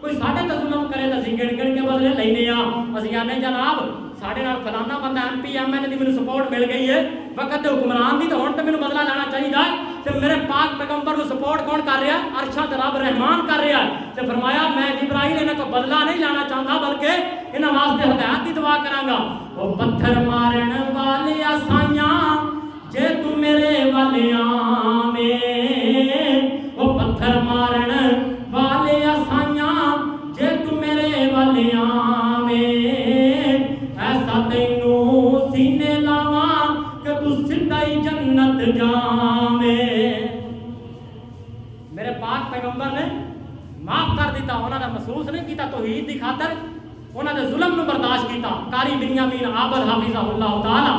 कोई साढ़े ते जुल्म करे तो असीं गिण गिण के बदले लैने आ। असीं आने जनाब साढ़े नाल फलाना बंदा MP MLA दी मैनूं सपोर्ट मिल गई है वक्त हुक्मरान दी तो हुण ते मैनूं बदला लेना चाहिए। ते मेरे पाक पैगंबर नूं सपोर्ट कौन कर रहा? अरशा ते रब रहमान कर रहा। ते फरमाया मैं जिब्राइल इन्हां को बदला नहीं लेना चाहता बल्कि इन्हां वास्ते हिदायत दी दुआ करांगा। ओ पत्थर मारन वाले साइयां जे तू मेरे वाले आवें, ओ पत्थर मारन वाले साइयां जे तू मेरे वाले आवें, ऐसा तैनू सीने लावा कि तू सीधा ही जन्नत जावे। मेरे पाक पैगंबर ने माफ कर दिता, उन्होंने महसूस नहीं किया तौहीद की खातर उन्होंने जुल्म नूं बर्दाश्त किया। कारी बिन्यामीन आबद हाफिज़हुल्लाह ताला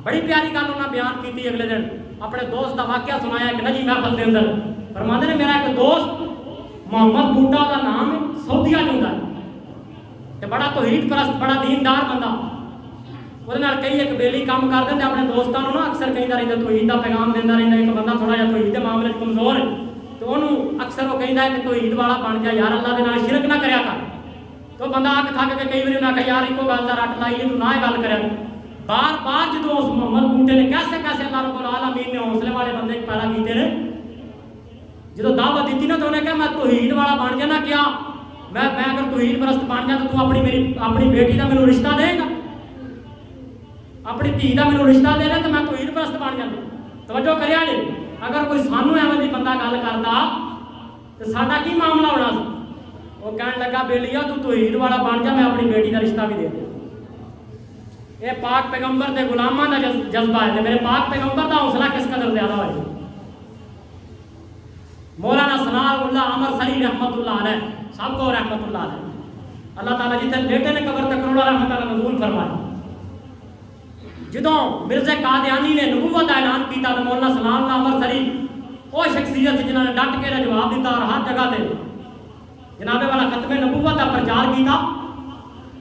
बड़ी प्यारी गल उन्होंने बयान की। अगले दिन अपने दोस्त का वाकया सुनाया एक नजी महफल के अंदर। फरमाते ने मेरा एक दोस्त मोहम्मद बूटा का नाम सऊदिया चुनता है, बड़ा तौहीद परस्त बड़ा दीनदार बंदा। कई एक बेली काम कर देंगे अपने दोस्तों ना अक्सर कहता रहता तौहीद का पैगाम देता रहता। एक बंदा थोड़ा जिहा तौहीद के मामले कमजोर है तो उन्होंने अक्सर वो कहता है कि तौहीद वाला बन जा यार, अल्लाह के नाल शिरक ना करया कर। तो बंदा आके थक के कई बार उन्हें आखिया यार एको गल का रट लाइए तू ना गल कर। बार बार जो उस मोहम्मद बूटे ने कैसे कैसे अल्लाह रब्बुल आलमीन ने हौसले वाले बंदे पैदा किए ने, जो दावत दी ना तो उन्हें कहा मैं तौहीद वाला बन जाना, क्या मैं अगर तौहीद परस्त बन जा तो तू अपनी बेटी का मैनू रिश्ता देगा, अपनी धी का मैनू रिश्ता दे रहा तो मैं तौहीद परस्त बन जाता। तवज्जो करिया जी, अगर कोई सानू एवं दी बंदा गल करता तो साडा की मामला होना सी। वो कहन लगा बेलिया तू तौहीद वाला बन जा, मैं अपनी बेटी का रिश्ता भी दे दे। ये पाक पैगंबर के गुलामां का जज्बा है। मेरे पाक पैगंबर का हौसला किस कदर ज्यादा है। मौलाना सनाउल्लाह अमर सरी रहमतुल्लाह अलैह सबको रहमतुल्लाह अलैह अल्लाह ताला जिथे बेटे ने कबर तक करोड़ा रहमत अल्लाह नज़ूल फरमाया। जदों मिर्ज़ा कादियानी ने नबूवत का ऐलान किया तो मौलाना सनाउल्लाह अमर सरी वो शख्सियत से जिन्होंने डट के जवाब दिता और हर जगह से जनाबे वाला खत्मे नबूवत का प्रचार किया।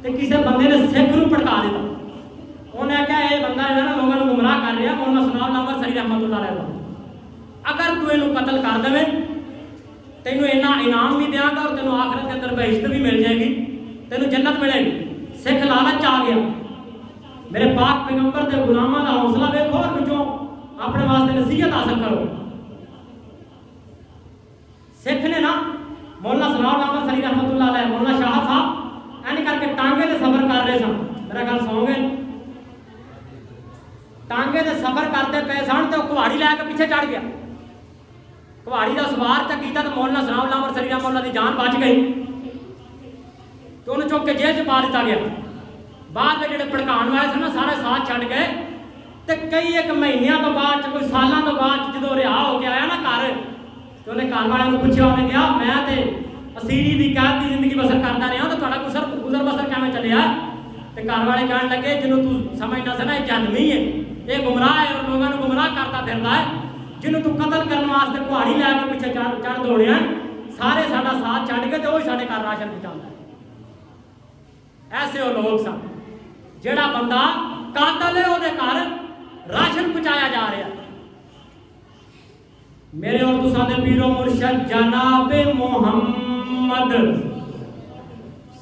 तो किसी बंदे ने सिख नूं भड़का दिता, उन्हें क्या ये बंदा है ना लोगों को गुमराह कर रहा है, मौलाना सनाउल्लाह अमृतसरी रहमतुल्लाह अलैह, अगर तू इनू कत्ल कर देवे तेनू इन्ना इनाम भी देंगा और तेनू आखिरत के अंदर बहिश्त भी मिल जाएगी, तेनू जन्नत मिलेगी। सिख लालच आ गया। मेरे पाक पैगंबर के गुलामां का हौसला देखो और पिछों अपने वास्ते नसीहत हासिल करो। सिख ने ना मौलाना सनाउल्लाह अमृतसरी रहमतुल्लाह अलैह, मौलाना शाह साहब एन करके टांगे से सफर कर रहे सन, मेरा गल सौ गए, टांगे से सफर करते पे सन तो कुहाड़ी लैके पीछे चढ़ गया, कुहाड़ी का सवार तक किया तो मौलाना सनाउल्लाह अमृतसरी रहमतुल्लाह की जान बच गई, तो उन्हें चुक के जेल च पा दिता गया। बाद में जो भड़काने वाले सन सारे साथ छड़ गए, तो कई एक महीनों तो बाद कोई सालों तो बाद जो रिहा होकर आया ना घर, तो उन्हें घर वाले पूछा, उन्हें कहा मैं तो असीरी की कैद की जिंदगी बसर करता रहा, तो थोड़ा गुजर बसर कैमें चलिया। तो घर वाले कह लगे जिन्होंने तू समझना सा ना ये जहन्नमी है, ये गुमराह है और लोगों को गुमराह करता फिरता है, जिन्होंने तू कतल करने वास्ते कुहाड़ी लैके पीछे चढ़ दौड़िया, सारे साडा साथ छड़ के तो वही साडे घर राशन पहुँचाता है। ऐसे वो लोग सन, जेड़ा बंदा कातल है ਉਹਦੇ घर राशन पहुँचाया जा रहा है। मेरे और तुसां दे पीरो मुर्शद जनाबे मोहम्मद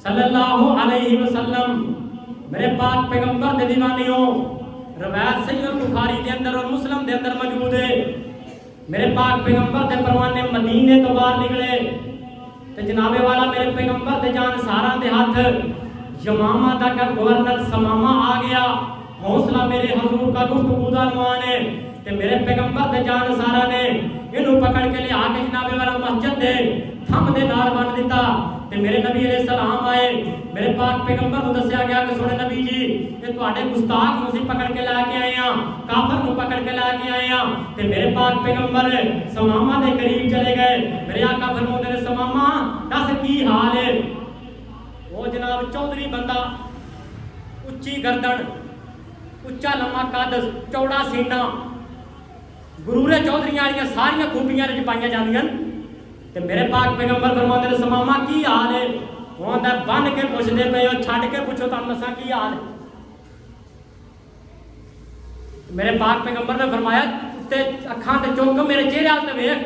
सल्लल्लाहु अलैहि वसल्लम, मेरे पाक पैगंबर दे दीवानियों, रवायत सही और बुखारी के अंदर और मुस्लिम के अंदर मौजूद है। मेरे पाक पैगंबर के परवाने मदीने तो बाहर निकले, तो जनाबे वाला मेरे पैगंबर दे जान सारा दे हाथ यमामा तक गवर्नर समामा आ गया। हौसला मेरे हजूर का गुफ्तगू दा मान है, ते मेरे पैगंबर दे जान सारा ने इनू पकड़ के ले आके जनाबे वाला मस्जिद दे थम दे नाल बन दिता। ते मेरे नबी अलैहि सलाम आए, मेरे पाक पैगंबर को दस्या गया कि सुने नबी जी, ये तुहाडे गुस्ताख नूं सी पकड़ के लाके आए हां, काफर नूं पकड़ के लाके आए हां। ते मेरे पाक पैगंबर समामा दे करीब चले गए। मेरे आका फरमाते ने समामा दस की हाल है? वो जनाब चौधरी बंदा, उच्ची गर्दन, उच्चा लम्मा कद, चौड़ा सीना, गुरूरे चौधरियां वाली सारिया खूबियां पाई जांदियां। ते मेरे पाक पैगंबर फरमाते ने समामा की हाल है? वो आंदा बन के पुछदे पे हो, छड़ के पुछो तुहानूं दसां की हाल है। मेरे पाक पैगंबर ने फरमाया ते अखां ते चुक मेरे चेहरे वाल ते वेख।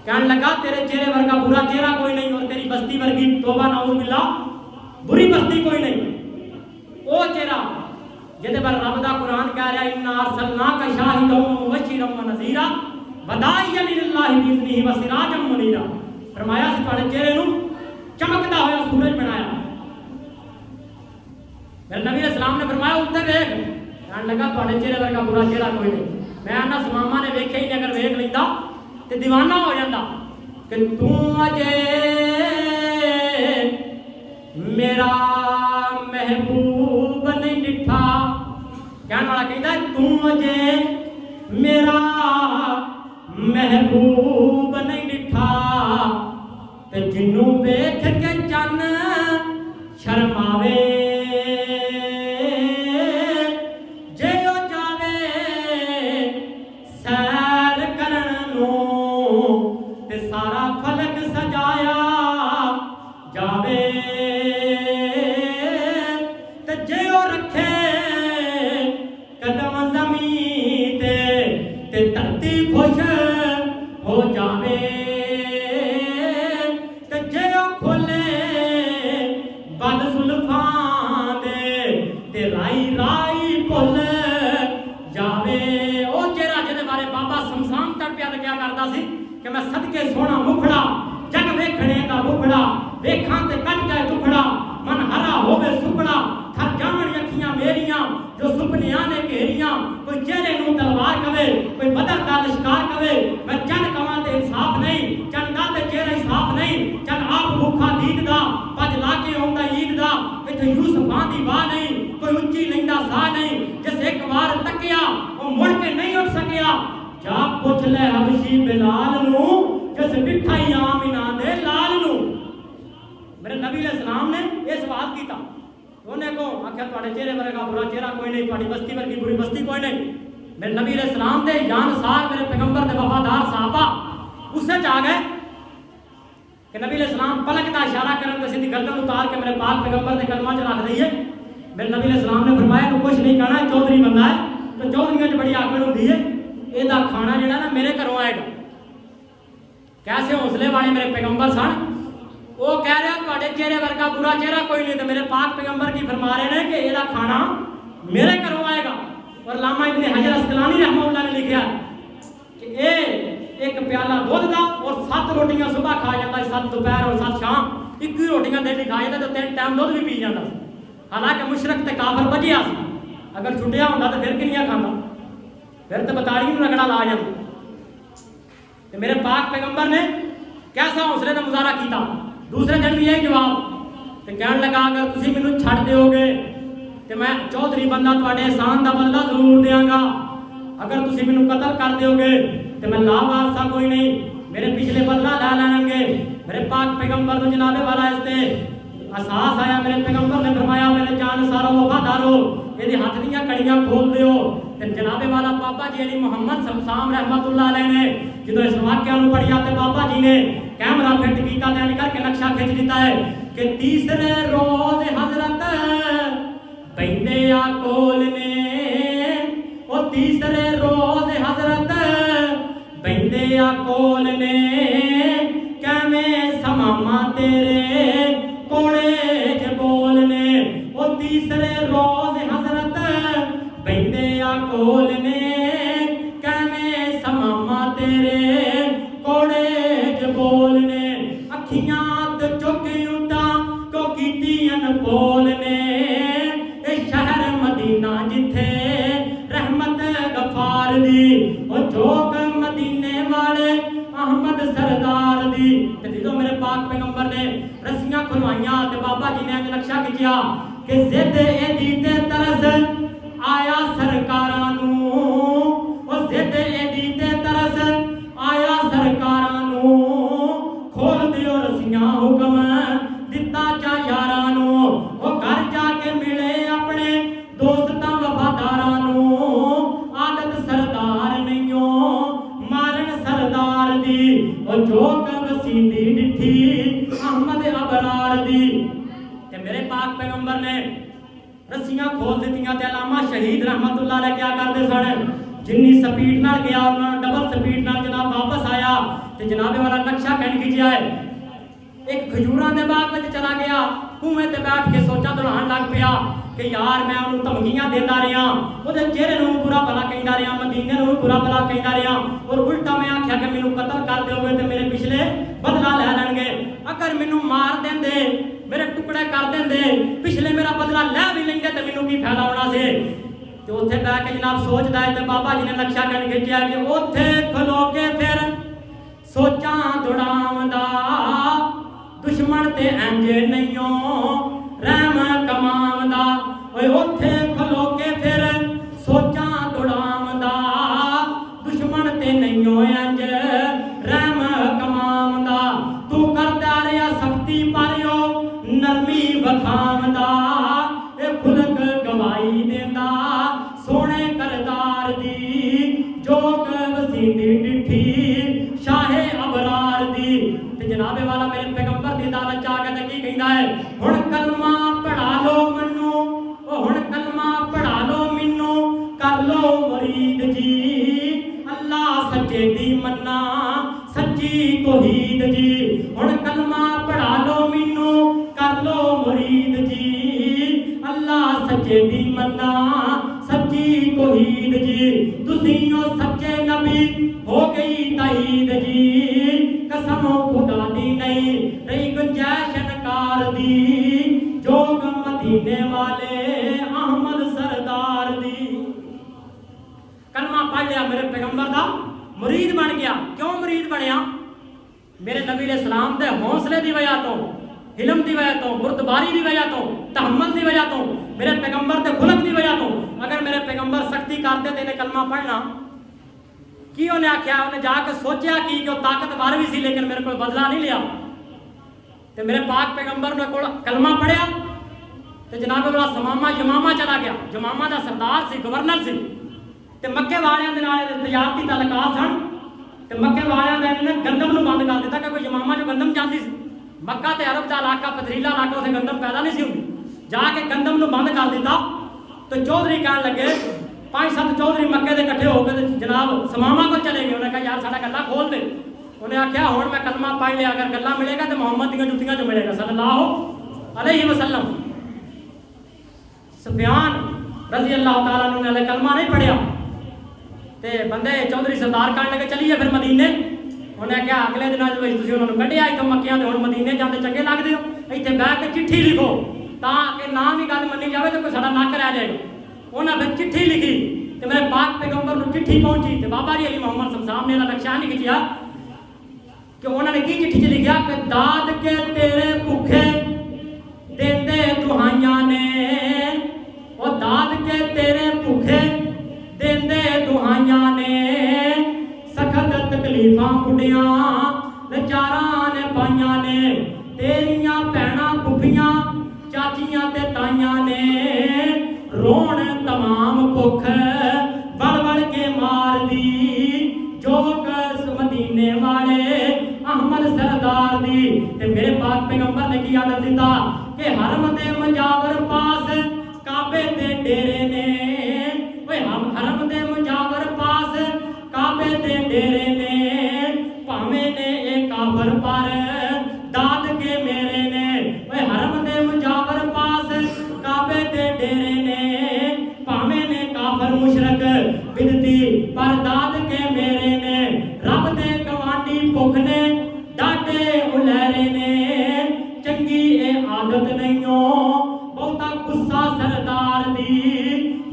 कहन लगा तेरे चेहरे वर्गा बुरा चेहरा कोई नहीं और तेरी बस्ती वर्गी तौबा नाउज़ बिल्लाह बुरी बस्ती कोई नहीं। वो चेहरा जिहदे पर रब दा कुरान कह रहा इन्ना अरसलनाका शाहिदन व मुबश्शिरन व नज़ीरा वदाइयन इलल्लाहि बिइज़निही व सिराजम मुनीरा। फरमाया सी तुहाडे चेहरे नूं चमकदा होया सूरज बनाया। मेरे नबी अलैहिस्सलाम ने फरमाया उत्ते देख। कहन लगा तुहाडे चेहरे वर्गा बुरा चेहरा कोई नहीं। मैं आना समामा ने वेख्या ही नहीं, अगर वेख लैंदा ते दीवाना हो जाता कि तू अजे मेरा महबूब नहीं डिठा। कहने वाला कहता है तू अजे मेरा महबूब नहीं डिठा, ते जिन्नू वेख के चन शर्मावे, जे ओ जावे सैर करन नूं ते सारा फलक सजाया जावे, ते जे ओ रखे कदम ज़मीन ते धरती खुश हो जावे, ते जे ओ खोले बद जुल्फां दे ते राई राई भुल जावे। ओ चेहरा जिहदे बारे बाबा शमशान तक प्या क्या करता सी कि मैं सदके सोना मुखड़ा जग वेखणे दा मुखड़ा, वेखां ते कट जाए टुकड़ा, मन हरा होवे सुपड़ा, थर जावन अखियां मेरियां जो सुपनियां ने घेरियां। कोई चेहरे नूं तलवार कवे, कोई बदर दा लिश्कार कवे, मैं चन कवां ते इंसाफ नहीं, चन दा ते चेहरा इंसाफ नहीं, चन आप भूखा दीद दा पज ला के आउंदा ईद दा, इत्थे यूसुफां दी वाह नहीं, कोई उच्ची लैंदा साह नहीं, जिस एक बार तकिया वो मुड़ के नहीं उठ सकिया। जा पुछ ले हबशी बिलाल नूं जिस मिठाई आमिना दे लाल नूं। मेरे नबी अलैहिस्सलाम ने यह सवाल किया, उन्हें को आखिर तुहाडे चेहरे वर्गा बुरा चेहरा कोई नहीं, तुहाडी बस्ती वर्गी बुरी बस्ती कोई नहीं। मेरे नबी अलैहिस्सलाम दे जानसार मेरे पैगंबर दे वफादार सहाबा गुस्से च आ गए कि नबी अलैहिस्सलाम पलक का इशारा करन ते सीधी गर्दन उतार के मेरे पाक पैगंबर दे कदमां च रख दईए। मेरे नबी अलैहिस्सलाम ने फरमाया तू कुछ नहीं कहना, चौधरी बंदा है तो चौधरीਆਂ 'ਚ बड़ी आकड़ होती है, ਇਹਦਾ खाना ਜਿਹੜਾ ना मेरे घरों आएगा। कैसे हौसले वाले मेरे पैगंबर सन। वो कह रहा ਤੁਹਾਡੇ चेहरे वर्गा बुरा चेहरा कोई नहीं, तो मेरे पाक पैगंबर की फरमा रहे हैं कि ਇਹਦਾ खाना मेरे घरों आएगा। और लामा इब्ने हजर अस्कलानी रहमतुल्लाह ने लिखा कि ये एक प्याला दूध का और 7 रोटियां सुबह खा जाता, 7 दोपहर और 7 शाम, 21 रोटियां डेली खा जाता तो 3 टाइम दूध भी पी जाता। हालांकि मुशरक ते काफिर बचिया, अगर छुट्टिया होंदा तो फिर किनिया खाता, फिर तो 42 में रगड़ा ला जाता। तो मेरे पाक पैगंबर ने कैसा हौसले का मुजाहरा किया। दूसरे दिन भी यही जवाब तो कहने लगा अगर तुम मैनू छड़ दोगे तो मैं चौधरी बंदा तुहाडे एहसान का बदला जरूर देंगा, अगर तुम मैनू कतल कर दोगे तो मैं लावारसा कोई नहीं, मेरे पिछले बदला ला लेंगे। मेरे पाक पैगंबर को जनाबे वाला इससे एहसास आया। मेरे पैगंबर ने फरमाया मेरे जान सारो वफादारो ये हाथ दियाँ कड़ियाँ खोल दो। तो जनाबे वाला बाबा जी अली मुहम्मद शमशाम रहमतुल्लाह अलैह ने जो इस वाक्य पढ़िया तो बाबा जी ने कैमरा फिट किया दैन करके नक्शा खिंच दिता है कि तीसरे रोज हजरत बंदे कोल ने, वो तीसरे रोज हजरत बंदे कोल ने, कैवें समामा तेरे कोड़े च बोलने। वो तीसरे रोज हजरत बंदे कोल ने, कैवें समामा तेरे कोड़े च बोलने। अखियां ते चुकी उठा को कीतियन बोलने, शहर मदीना जिथे रहमत गफार दी, वो चौक मदीने वाले अहमद सरदार दी। जो मेरे पाक पैगंबर ने रस्सियां खुलवाइया तो बाबा जी ने नक्शा खिंचिया कि जिद एदी ते तरस आया सरकारां नूं, ओ जिद एदी ते तरस आया सरकारां नूं, खोल दियो रस्सियां हुक्म दिता चा यारां नूं, ओ घर जाके मिले अपने दोस्तां वफादारां नूं, आदत सरदार नहींओ मारन सरदार दी, ओ जोक वसींदी डिठी अहमद अबरार दी। ते मेरे पाक पैगंबर ने रस्सियां खोल दित्तियां ते अलामा शहीद रहमतुल्लाह अलैह क्या करदे सन, जिन्नी स्पीड नाल गया उन्होंने डबल स्पीड नाल जनाब वापस आया ते जनाबे वाला नक्शा कैन खिंचिया है। एक खजूरां दे बाग में चला गया, कुएं ते बैठ के सोचा दुलान लग पिया कि यार मैं उन्होंने धमकियां देता रहा, वो चेहरे नूं बुरा भला कहता रहा, मदीने नूं बुरा भला कहता रहा, और उल्टा मैं आख्या कि मैनू कतल कर दोगे तो मेरे पिछले बदला लै लैणगे, अगर मैनू मार देंदे मेरे टुकड़े कर देंदे पिछले मेरा बदला लै भी लेंदे तो मैनू की फायदा होना से। तो उत्थे बैठ के जनाब सोचदा है तो बाबा जी ने नक्शा कन खिंचिया कि उत्थे खलो के फिर सोचा दौड़ावदा, दुश्मन ते इंज नहींओ रहम कमावदा, ओए उत्थे खलो के फिर सोचा दौड़ावदा, दुश्मन ते नहींओ इंज रहम कमावदा, तू करदा रहा सख्ती पारियो नरमी वखावदा, ए खुलक गवाही देंदा सोने करदार दी, जोक वसींदी डिठी शाहे अबरार दी। ते जनाबे वाला मेरे पैगंबर दी अदालत च आके की कहंदा है, हुण कलमा पढ़ा लो मन्नू, ओ हुण कलमा पढ़ा लो मिन्नू, कर लो मुरीद जी, अल्लाह सच्चे दी मन्ना सच्ची तौहीद जी, हुण कलमा पढ़ा लो मिन्नू, कर लो मुरीद जी, अल्लाह सच्चे दी मन्ना सच्ची तौहीद जी, तुसीं ओ सच्चे नबी हो गई तईद जी, कसम खुदा दी नहीं रही गुंजाइश नकार दी, जोग मदीने वाले अहमद सरदार दी। कलमा पढ़ लिया मेरे पैगंबर दा, मुरीद बन गया। क्यों मुरीद बनया? मेरे नबी अलैहि सलाम दे हौसले की वजह तो, हिलम की वजह तो, बुरदबारी की वजह तो, तहम्मुल की वजह तो, मेरे पैगंबर के खुलक की वजह तो। अगर मेरे पैगंबर सख्ती करते तो इन्हें कलमा पढ़ना की, उन्हें आख्या, उन्हें जाके सोचा कि वो ताकतवर भी सी लेकिन मेरे को बदला नहीं लिया। तो मेरे पाक पैगंबर ने को कलमा पढ़िया तो जनाब वाला समामा यमामा चला गया। यमामा का सरदार से गवर्नर से तो मक्के वालियां दे नाल तजारती तलकात सन। तो मक्के वालियां ने गंदम नूं बंद कर दिता क्योंकि यमामा जो गंदम जाती सी। मक्का ते अरब का इलाका पथरीला इलाका, उसे गंदम पैदा नहीं सी हुंदी। जाके गंदम ਨੂੰ ਬੰਦ ਕਰ ਦਿੱਤਾ। तो चौधरी कहन लगे 5-7 चौधरी मक्के ਦੇ इकट्ठे हो के जनाब समामा को चले गए। उन्हें कहा यार साडा गल्ला खोल दे। उन्हें आख्या हुण मैं कलमा पढ़ लिया, अगर गल्ला मिलेगा तो मुहम्मद दी जुत्तियां जो मिलेगा सल्लल्लाहु अलैहि वसल्लम। सुफियान रजी अल्लाह तआला अन्हु ने कलमा नहीं पढ़िया ते बंदे चौधरी सरदार कहने लगे चलिए फिर मदीने। उन्हें क्या अगले दिन तुसीं उन्होंने कढ़िया इतों मक्कियां ते हुण मदीने जाते चंगे लगदे हो, इत्थे बैठ के चिट्ठी लिखो ताकि ना भी गल मन्नी जाए तो कोई साडा नक रह जाएगा। उन्हें फिर चिट्ठी लिखी तो मेरे पाक पैगंबर को चिट्ठी पहुंची तो बाबा जी अली मोहम्मद साहब ने नक्शा नहीं खिंचिया कि उन्होंने की चिट्ठी च लिखा कि दाद के तेरे भुखे देंदे दुहाइयां ने, वो दाद के तेरे भुखे देंदे दुहाइयां ने, सखत तकलीफां बुढ़िया लाचारा ने पाइयां ने, तेरियां भैणां फुफियां चाचियां ते ताइयां ने, रोण तमाम भुख बड़ बड़ के मार दी, जोग मदीने वाले अहमद सरदार दी। ते मेरे पाक पैगंबर ने की आदत दिता कि हरम दे मुजावर पास काबे दे डेरे ने, ओए हम हरम दे मुजावर पास काबे दे डेरे ने, भावे ने ए काफर पर दाद के मेरे ने, ओए हरम दे मुजावर पास काबे दे डेरे ने, भावे ने काफर मुशरक बिदती पर दाद के मेरे ने, रब दे गवांडी भुख ने डाटे उलहरे ने, चंगी ए आदत नहीं हो बहुता गुस्सा सरदार दी,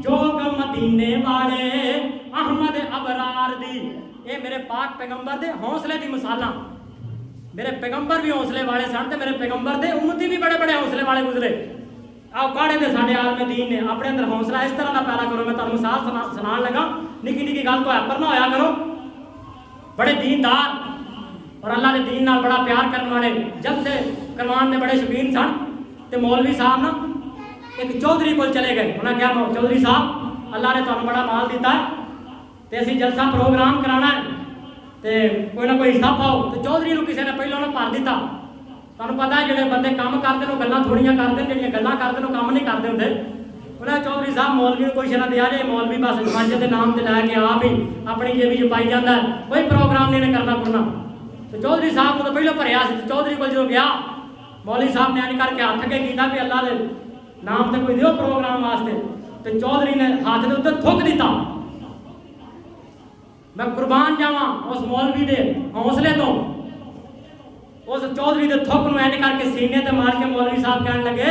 जोग मदीने वाले अहमद अबरार दी। ये मेरे पाक पैगंबर दे हौसले दी मिसालां। मेरे पैगंबर भी हौसले वाले सन ते मेरे पैगंबर दे उम्मती भी बड़े बड़े हौसले वाले गुजरे। आओ काढ़े दे साडे आलम दीन ने अपने अंदर हौसला इस तरह का पैदा करो। मैं तुहानू मिसाल सुनान लगा, निकी निकी गल तो हैपर ना होया करो। बड़े दीनदार और अल्लाह के दीन नाल बड़ा प्यार करने वाले जब से करवान के बड़े शौकीन सन। तो मौलवी साहब ना एक चौधरी को चले गए। उन्हें क्या चौधरी साहब अल्लाह ने तुहानू बड़ा माल दिता है तो असीं जलसा प्रोग्राम कराना है तो कोई ना कोई हिस्सा पाओ। तो चौधरी को किसी ने पहले उन्हें भर दिता। तुहानू पता है जो बंदे काम करते हैं गल्लां थोड़ियां करते हैं, जो गल्लां करते हैं काम नहीं करते होंगे। उन्हें चौधरी साहब मौलवी को कुछ ना दिया जे मौलवी बस मंच के नाम से लैके आप ही अपनी जेबी च पाई जाता है, कोई प्रोग्राम नहीं करना करना। तो चौधरी साहब को तो पहले भरिया चौधरी को जो गया मौलवी साहब ने इंज करके हथ के किया भी अल्लाह के नाम से कोई दियो प्रोग्राम वास्ते। तो चौधरी ने हाथ के उत्ते थुक दिता। मैं कुर्बान जावां उस मौलवी के हौसले तो। उस चौधरी के थुक में इंज करके सीने ते मार के मौलवी साहब कहने लगे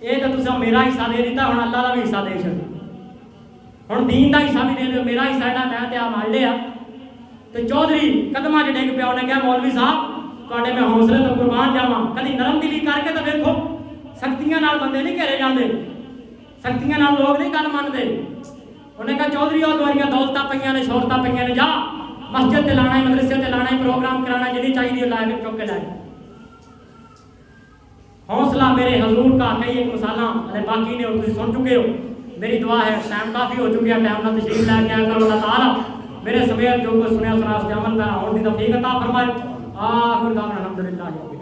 ये तो तुसा मेरा हिस्सा दे दिता, हुण अल्लाह का भी हिस्सा दे छड्डो, हुण दीन का हिस्सा भी दे दो, मेरा हिस्सा जेड़ा मैं ते आ मार लिया। तो चौधरी कदमां च डिग पिया। उन्हें कहा मौलवी साहब तुहाडे मैं हौसले तो कुर्बान जावां, कदी नरम दिली करके तो देखो। सख्तियां नाल बंदे नहीं घेरे जाते, सख्तियां नाल लोग नहीं गल मनते। उन्हें कहा चौधरी और दुआरियां दौलतां पईयां ने शोहरतां पईयां ने, जा मस्जिद ते लाना है, मदरसे ते लाना है, प्रोग्राम कराना जिन्नी चाहिए ला के चुक के लाए। हौसला मेरे हजूर का कई एक मिसालां अरे बाकी ने और तुम सुन चुके हो। मेरी दुआ है टाइम काफ़ी हो चुकी है, टाइम ना तशरीफ लैके आया करो। अल्लाह ताला मेरे समेत जो कुछ सुनया सुना उसके अमल पैरा होने की तौफीक अता फरमाए। आखिर दावना अल्हम्दुलिल्लाह रब्बिल आलमीन।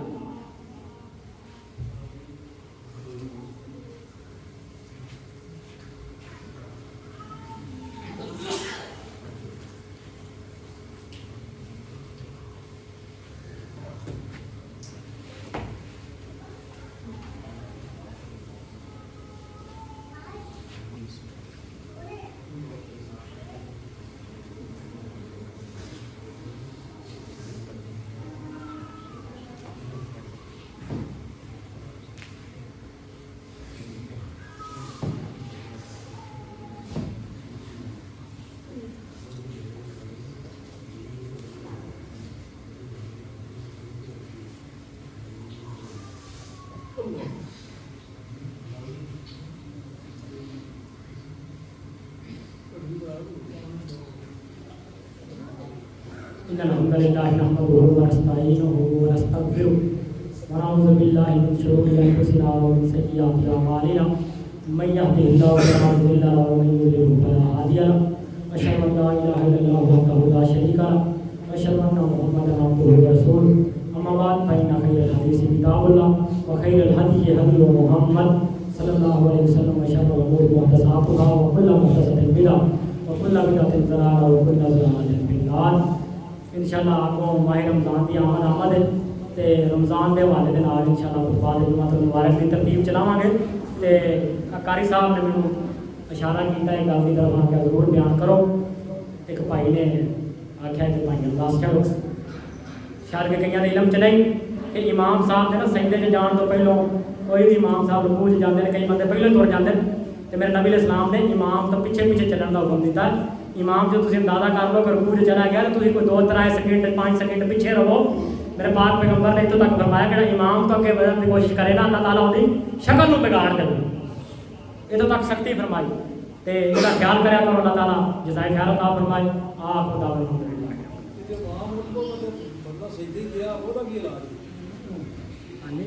अल्हम्दुलिल्लाह नहमदुहु व नस्तईनुहु व नस्तगफिरुह व नऊज़ु बिल्लाहि मिन शुरूरि अनफुसिना व मिन सय्यिआति अअमालिना मन यहदिहिल्लाहु फला मुदिल्ल लहु व मन युद्लिल फला हादिय लहु अशहदु अन ला इलाहा इल्लल्लाह वहदहु ला शरीका लहु व अशहदु अन्न मुहम्मदन अब्दुहु व रसूलुहु अम्मा बाद फइन्न खैरल हदीस किताबुल्लाह व खैरल हदयि हदयु मुहम्मद सल्लल्लाहु अलैहि वसल्लम व शर्रुल उमूरि मुहदसातुहा व कुल्लु मुहदसतिन बिदअह व कुल्लु बिदअतिन ज़लाला व कुल्लु ज़लालतिन फिन्नार। इंशाअल्लाह आपको माह रमज़ान की आमद है तो रमज़ान के हवाले के नाल इंशाअल्लाह बाद जुमातुल मुबारक की तरतीब चलावांगे। तो कारी साहब ने मैनू इशारा किया है गल की तरफ आके जरूर बयान करो। एक भाई ने आख्या कि भाई अरदास करो शायद के कई इलम च नहीं कि इमाम साहब ने ना सजदे च जान तो पहलों कोई भी इमाम साहब रुकू च जाते हैं, कई बंदे पहले तुर जाते हैं। तो मेरे नबी इस्लाम ने इमाम तो पिछे पिछे चलने का हुक्म दिता है। इमाम जो तुम अंदाजा कर लो कि रुकू च चला गया तो तुम कोई 2-3 सेकंड 5 सेकंड पीछे रहो। मेरे पाक पैगंबर ने इतों तक फरमाया कि इमाम तो अगे बढ़ने की कोशिश करे ना अल्लाह ताला उसकी शक्ल को बिगाड़ दे। इतों तक सख्ती फरमाई तो इसका ख्याल करा करो, अल्लाह ताला जज़ाए ख्याल अता फरमाए। आप खुदा हाँ जी